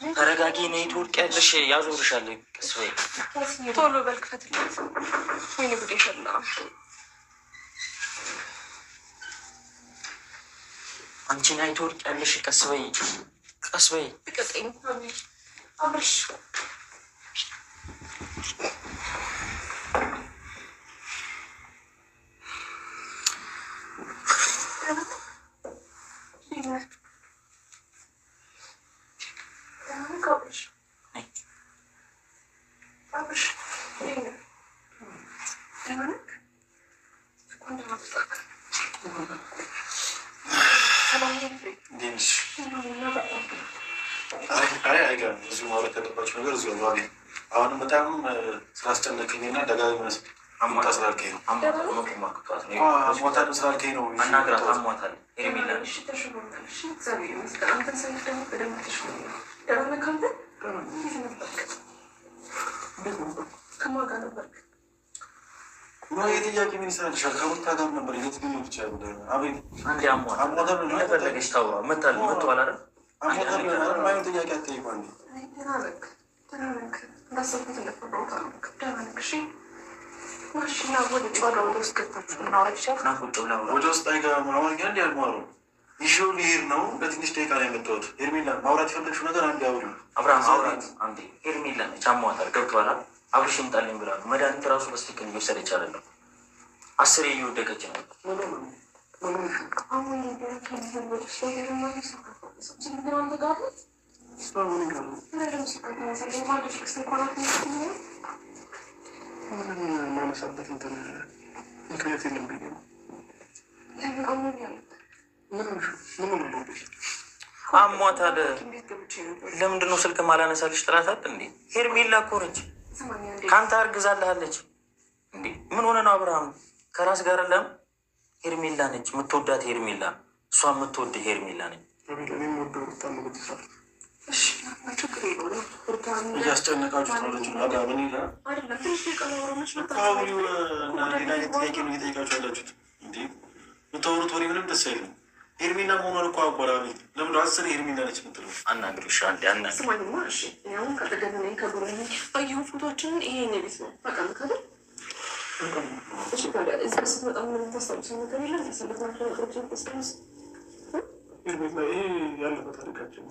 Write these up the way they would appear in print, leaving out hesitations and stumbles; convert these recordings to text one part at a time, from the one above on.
ተረጋጊ። ነይ ትወድቂያለሽ፣ ያዞርሻል። ቀስ በይ ቶሎ በል ክፈትለት። ወይኔ ጉዴ ፈላ። አንቺ ነይ ትወድቂያለሽ። ቀስ በይ ቀስ በይ። ልቀቀኝ አብርሽ። ብዙ ማውራት ያለባቸው ነገር እዚሁ ነው። አሁንም በጣም ስላስጨነቀኝና ደጋግመህ አሞታ ስላልከኝ ነው። አሟታል ስላልከኝ ነው። አናግራት። አሟታል ሄርሜላ የጥያቄ ምን ይሰራልሻል? ከሩታ ጋር ነበር የት ግን ይቻል አቤት አንዴ አሟታል እንደፈለገች ታውራ መታል መጥቷል አይደል? ማየው ጥያቄ አትጠይቁ። አንዴ ወደ ውስጥ አይገባም። አሁን ግን እንዲ ያልማሩ ይሽው ሊሄድ ነው። ለትንሽ ደቂቃ ነው የመጣሁት። ሄርሜላ ማውራት የፈለግሽው ነገር አንድ አውሪ። አብርሃም አውራት አንዴ። ሄርሜላ ነች አሟታል። ገብቶሃል? አብርሽ ይምጣልኝ ብላ ነው። መድኃኒት ራሱ በስትክክል እየወሰደች አይደለም። 10 እየወደቀች ነው። ማነሳበት እንትን ምክንያት የለም ብዬ ነው። አሟታል። ለምንድን ነው ስልክ ማላነሳልሽ? ጥላታል እንዴ? ሄርሜላ እኮ ነች። ከአንተ አርግዛልሃለች እንዴ? ምን ሆነ ነው አብርሃም? ከራስ ጋር ለም ሄርሜላ ነች የምትወዳት ሄርሜላ፣ እሷ የምትወድ ሄርሜላ ነች። እያስጨነቃችሁ ሰዎች ምን ይላል? ጥያቄ ነው እየጠየቃችሁ ያላችሁት። እንዲ የምታወሩት ወሬ ምንም ደስ አይልም። ሄርሜላ መሆኗን እኮ አጓራ ቤት ለምደ 10 ሄርሜላ ነች የምትለው አናግርሻ አንዴ ፎቶችንን ይሄ ቤት ነው በቃ ምካደ ስትመጣ ምን ታስታውሰው ነገር የለም። ያሳለፍናቸው ነገሮችን ተስታውስ። ይሄ ያለበት ታሪካችን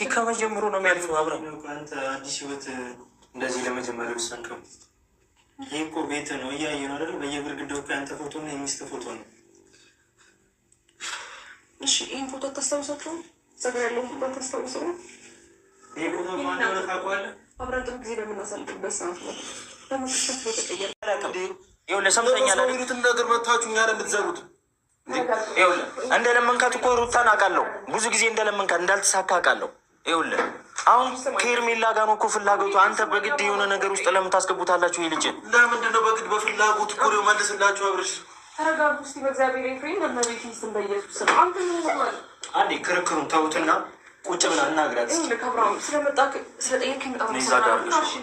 ከመጀመሩ ነው የሚያልፈው። አብረን አንተ አዲስ ህይወት እንደዚህ ለመጀመሪያ ወሰንከው። ይህ እኮ ቤት ነው እያየ ነው አይደል? በየግድግዳው እኮ ያንተ ፎቶ ነው የሚስት ፎቶ ነው። እሺ ይህን ፎቶ ታስታውሳቸው? ጸጋ ያለው ፎቶ ታስታውሰው? ይህ ፎቶ ማን ሆነ ታውቀዋለህ? አብረን ጥሩ ጊዜ በምናሳልፍበት ሰዓት ነው ለመክሰት የተቀየረ ይኸውልህ፣ ሰምተኛል ሚሉትን ነገር መታችሁ እኛ ነው የምትዘሩት። ይኸውልህ እንደለመንካት እኮ ሩታን አውቃለሁ። ብዙ ጊዜ እንደለመንካት እንዳልተሳካ አውቃለሁ። ይኸውልህ አሁን ከሄርሜላ ጋር ነው እኮ ፍላጎቱ። አንተ በግድ የሆነ ነገር ውስጥ ለምን ታስገቡታላችሁ? ይህ ልጅ ለምንድን ነው በግድ በፍላጎት እኮ ነው መልስላችሁ። አብረሽ ተረጋጉ እስኪ በእግዚአብሔር ፍሬም በመቤት ስም በኢየሱስ ነው። አንተ ምን ሆነዋል? አንዴ ክርክሩን ተውትና ቁጭ ብላ እናግራት። ከብራም ስለመጣ ስለጠየቅኝ በጣም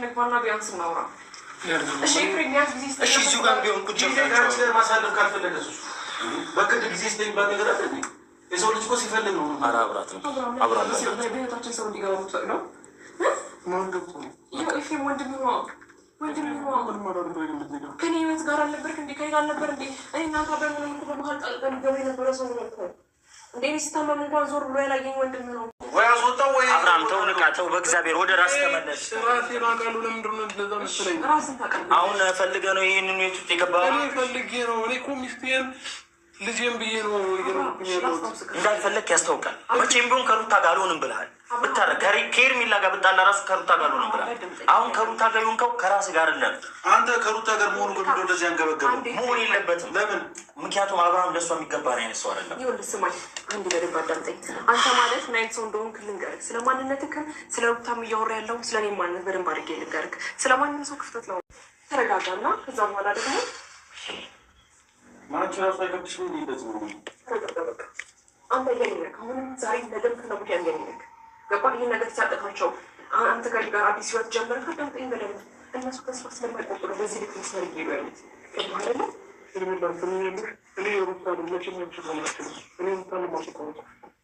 ነግባና ቢያንስ እናውራ። እሺ ፍሬም ቢያንስ ጊዜ እሺ እዚሁ ጋር ቢሆን ቁጭ ብላ ማሳለፍ ካልፈለገ በግድ ጊዜ ስለሚባል ነገር አለ። የሰው ልጅ እኮ ሲፈልግ ነው። ኧረ አብራት ነው አብራት ነው በህይወታችን ሰው እንዲገባ ምትፈቅደው ኤፍሬም ወንድም ነው። ከኔ ህይወት ጋር አልነበርክ እንዴ? ከኔ አልነበር እንዴ? እኔ እናንተ በምንም በመሀል ጣልቀን ገባ የነበረ ሰው ነው እንዴ? ስታመም እንኳን ዞር ብሎ ያላየኝ ወንድም ነው። ወይ አስወጣው ወይ አብርሃም ተው፣ ንቃ፣ ተው፣ በእግዚአብሔር ወደ ራስ ተመለስ። ራሴን አውቃለሁ። ለምንድን ነው እንደዛ መሰለኝ? ራስን ታውቃለህ። አሁን ፈልገህ ነው ይሄንን ቤት ውስጥ የገባኸው? እኔ ፈልጌ ነው። እኔ እኮ ሚስቴን ልጄን ብዬ ነው እንዳልፈለግ ያስታውቃል። መቼም ቢሆን ከሩታ ጋር አልሆንም ብለሃል። ብታረግ ከሄርሜላ ጋር ብጣላ ራሱ ከሩታ ጋር አልሆንም ብለሃል። አሁን ከሩታ ጋር የሆንከው ከራስህ ጋር አይደለም። አንተ ከሩታ ጋር መሆኑ በምንድን ነው እንደዚህ አንገበገበው? መሆን የለበትም። ለምን? ምክንያቱም አብርሃም ለእሷ የሚገባ አይነት ሰው አይደለም። ይኸውልህ ስማኝ፣ አንድ በደንብ አዳምጠኝ። አንተ ማለት ምን አይነት ሰው እንደሆንክ ልንገርህ። ስለ ማንነትህ ስለ ሩታም እያወራ ያለው ስለ እኔ ማንነት በደንብ አድርጌ ልንገርህ። ስለ ማንም ሰው ክፍተት ነው። ተረጋጋና ከዛ በኋላ ደግሞ ማንቺ ራሱ አይከብድሽም? እንዲ እንደዚህ ነው አንተ እያየነህ አሁንም ዛሬ ነገም ከነገ ወዲያ እያየነህ ገባህ? ይህን ነገር ሲያጠፋቸው አንተ ጋር አዲስ ህይወት ጀመርክ። አዳምጠኝ በደንብ። እነሱ ከስፋ ስለማይቆጥሩ በዚህ ልክ መስመር እየሄዱ ያሉት አይደለ?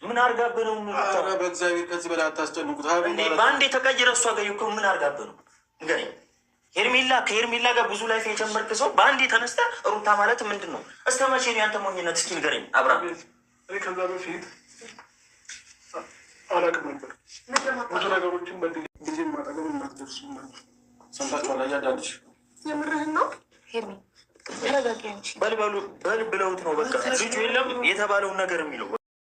ምን አርጋብህ ነው? በእግዚአብሔር ከዚህ በላይ አታስጨንቁት። በአንዴ ተቀይረ እሷ ጋር እኮ ምን አርጋብህ ነው ንገረኝ። ከሄርሜላ ጋር ብዙ ላይፍ የጀመርክ ሰው በአንዴ ተነስተ ሩታ ማለት ምንድን ነው? እስከ መቼ ነው ያንተ ሞኝነት? እስኪ ንገረኝ አብርሃም። ከዛ በፊት አላውቅም ነበር ብዙ ነገሮችን በጊዜ ማጠገብ እናትደርሱ ሰምታችኋል። እያንዳንድሽ የምርህን ነው ሄርሜ? በል ብለውት ነው በቃ ልጁ የለም የተባለውን ነገር የሚለው